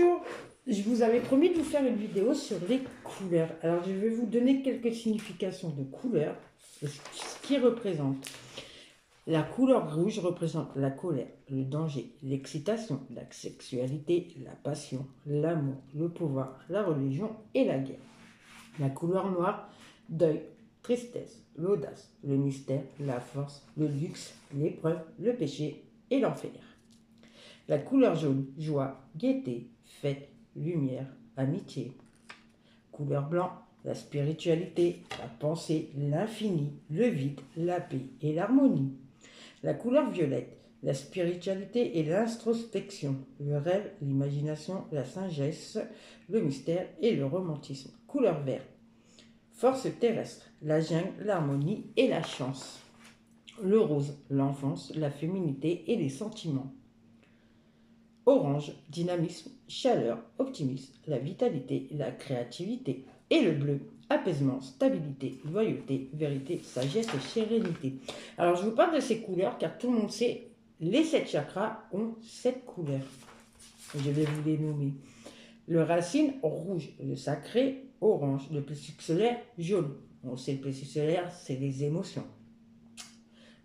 Bonjour, je vous avais promis de vous faire une vidéo sur les couleurs. Alors je vais vous donner quelques significations de couleurs, ce qui représente. La couleur rouge représente la colère, le danger, l'excitation, la sexualité, la passion, l'amour, le pouvoir, la religion et la guerre. La couleur noire, deuil, tristesse, l'audace, le mystère, la force, le luxe, l'épreuve, le péché et l'enfer. La couleur jaune, joie, gaieté, fête, lumière, amitié. Couleur blanc, la spiritualité, la pensée, l'infini, le vide, la paix et l'harmonie. La couleur violette, la spiritualité et l'introspection, le rêve, l'imagination, la sagesse, le mystère et le romantisme. Couleur vert, force terrestre, la jungle, l'harmonie et la chance. Le rose, l'enfance, la féminité et les sentiments. Orange, dynamisme, chaleur, optimisme, la vitalité, la créativité. Et le bleu, apaisement, stabilité, loyauté, vérité, sagesse et sérénité. Alors je vous parle de ces couleurs car tout le monde sait, les 7 chakras ont 7 couleurs. Je vais vous les nommer. Le racine, rouge, le sacré, orange, le plexus solaire, jaune. On sait le plexus solaire, c'est les émotions.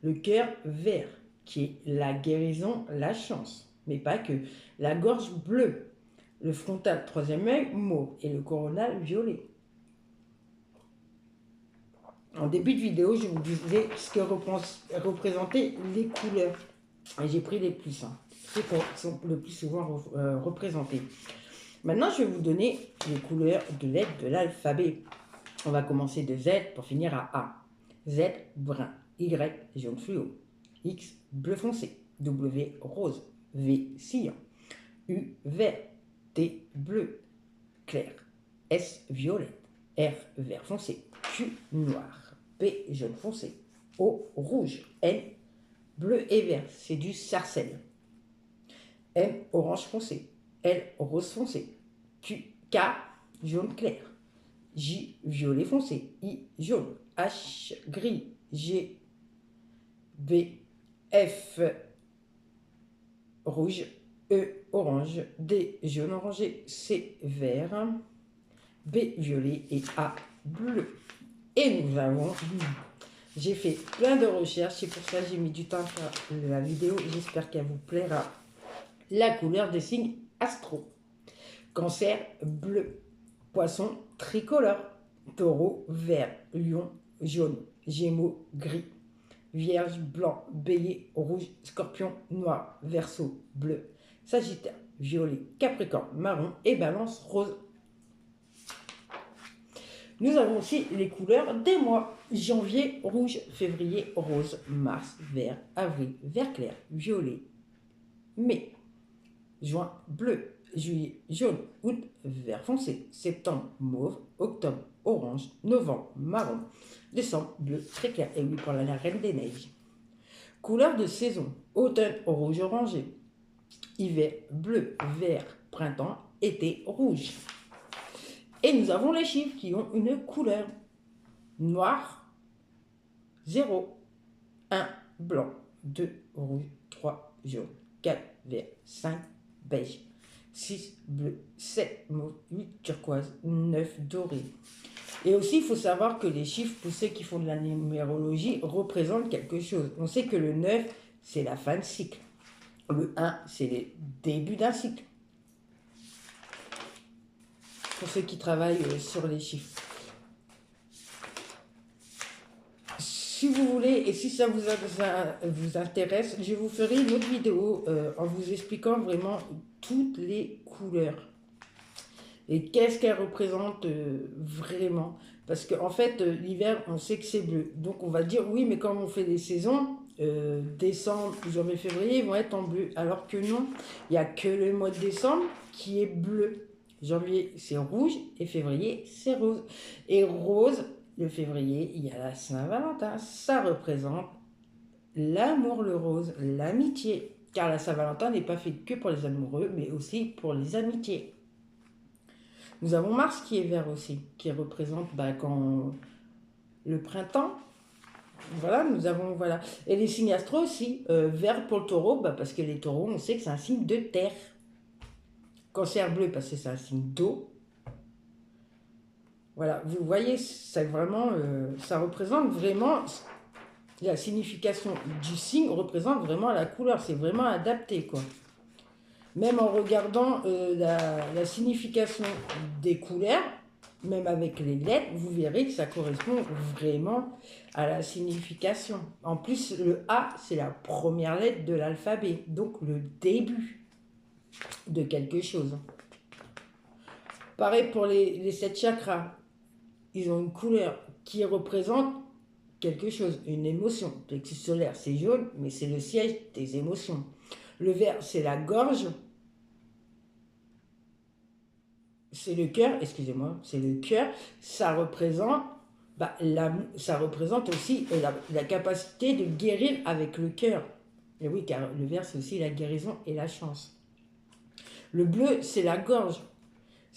Le cœur, vert, qui est la guérison, la chance. Mais pas que. La gorge bleue, le frontal, troisième œil, mauve et le coronal, violet. En début de vidéo, je vous disais ce que représentaient les couleurs. Et j'ai pris les plus simples, ceux qui sont le plus souvent représentés. Maintenant, je vais vous donner les couleurs de lettres de l'alphabet. On va commencer de Z pour finir à A. Z, brun. Y, jaune fluo. X, bleu foncé. W, rose. V, cyan. U, vert. T, bleu clair. S, violet. R, vert foncé. Q, noir. P, jaune foncé. O, rouge. N, bleu et vert. C'est du sarcelle. M, orange foncé. L, rose foncé. K, jaune clair. J, violet foncé. I, jaune. H, gris. G, B, F, rouge. E, orange. D, jaune orangé. C, vert. B, violet. Et A, bleu. Et nous avons... J'ai fait plein de recherches. C'est pour ça que j'ai mis du temps à faire la vidéo. J'espère qu'elle vous plaira. La couleur des signes astro. Cancer, bleu. Poisson, tricolore. Taureau, vert. Lion, jaune. Gémeaux, gris. Vierge, blanc. Bélier, rouge. Scorpion, noir. Verseau, bleu. Sagittaire, violet. Capricorne, marron. Et Balance, rose. Nous avons aussi les couleurs des mois. Janvier, rouge. Février, rose. Mars, vert. Avril, vert clair. Violet. Mai, juin, bleu. Juillet, jaune. Août, vert foncé. Septembre, mauve. Octobre, orange. Novembre, marron. Décembre, bleu très clair. Et oui, pour la reine des neiges. Couleurs de saison. Automne, rouge orangé. Hiver, bleu, vert. Printemps, été, rouge. Et nous avons les chiffres qui ont une couleur. Noir, 0. 1, blanc. 2, rouge. 3, jaune. 4, vert. 5, beige. 6, bleu. 7, mauve. 8, turquoise. 9, doré. Et aussi, il faut savoir que les chiffres, pour ceux qui font de la numérologie, représentent quelque chose. On sait que le 9, c'est la fin de cycle. Le 1, c'est le début d'un cycle. Pour ceux qui travaillent sur les chiffres. Si vous voulez, et si ça vous intéresse, je vous ferai une autre vidéo en vous expliquant vraiment toutes les couleurs. Et qu'est-ce qu'elles représentent vraiment. Parce qu'en fait, l'hiver, on sait que c'est bleu. Donc on va dire, oui, mais quand on fait des saisons, décembre, janvier, février, ils vont être en bleu. Alors que non, il n'y a que le mois de décembre qui est bleu. Janvier, c'est rouge et février, c'est rose. Et rose, le février, il y a la Saint-Valentin. Ça représente l'amour, le rose, l'amitié. Car la Saint-Valentin n'est pas faite que pour les amoureux, mais aussi pour les amitiés. Nous avons Mars qui est vert aussi, qui représente quand le printemps. Voilà, nous avons, voilà. Et les signes astro aussi, vert pour le taureau, parce que les taureaux, on sait que c'est un signe de terre. Cancer bleu parce que c'est un signe d'eau. Voilà, vous voyez, c'est vraiment, ça représente vraiment, la signification du signe représente vraiment la couleur. C'est vraiment adapté, quoi. Même en regardant la signification des couleurs, même avec les lettres, vous verrez que ça correspond vraiment à la signification. En plus, le A, c'est la première lettre de l'alphabet, donc le début de quelque chose. Pareil pour les 7 chakras. Ils ont une couleur qui représente quelque chose, une émotion. Le plexus solaire, c'est jaune, mais c'est le siège des émotions. Le vert, c'est la gorge. C'est le cœur, excusez-moi, c'est le cœur. Ça représente, ça représente aussi la capacité de guérir avec le cœur. Et oui, car le vert, c'est aussi la guérison et la chance. Le bleu, c'est la gorge.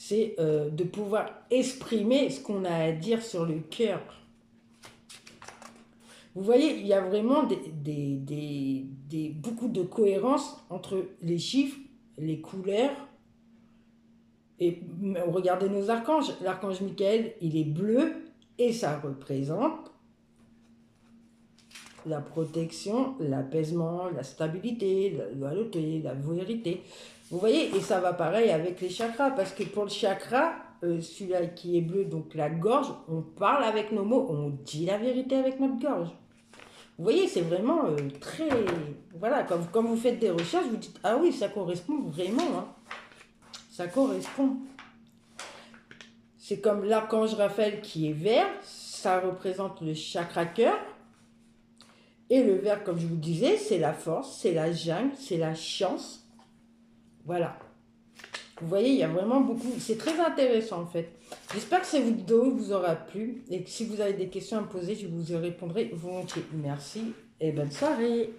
C'est de pouvoir exprimer ce qu'on a à dire sur le cœur. Vous voyez, il y a vraiment beaucoup de cohérence entre les chiffres, les couleurs. Et regardez nos archanges. L'archange Michael, il est bleu et ça représente la protection, l'apaisement, la stabilité, la loyauté, la vérité. Vous voyez, et ça va pareil avec les chakras, parce que pour le chakra, celui-là qui est bleu, donc la gorge, on parle avec nos mots, on dit la vérité avec notre gorge. Vous voyez, c'est vraiment très... Voilà, quand vous faites des recherches, vous dites, ah oui, ça correspond vraiment, hein. Ça correspond. C'est comme l'archange Raphaël qui est vert, ça représente le chakra cœur. Et le vert, comme je vous disais, c'est la force, c'est la jungle, c'est la chance. Voilà. Vous voyez, il y a vraiment beaucoup... C'est très intéressant en fait. J'espère que cette vidéo vous aura plu. Et que si vous avez des questions à me poser, je vous y répondrai volontiers. Merci et bonne soirée.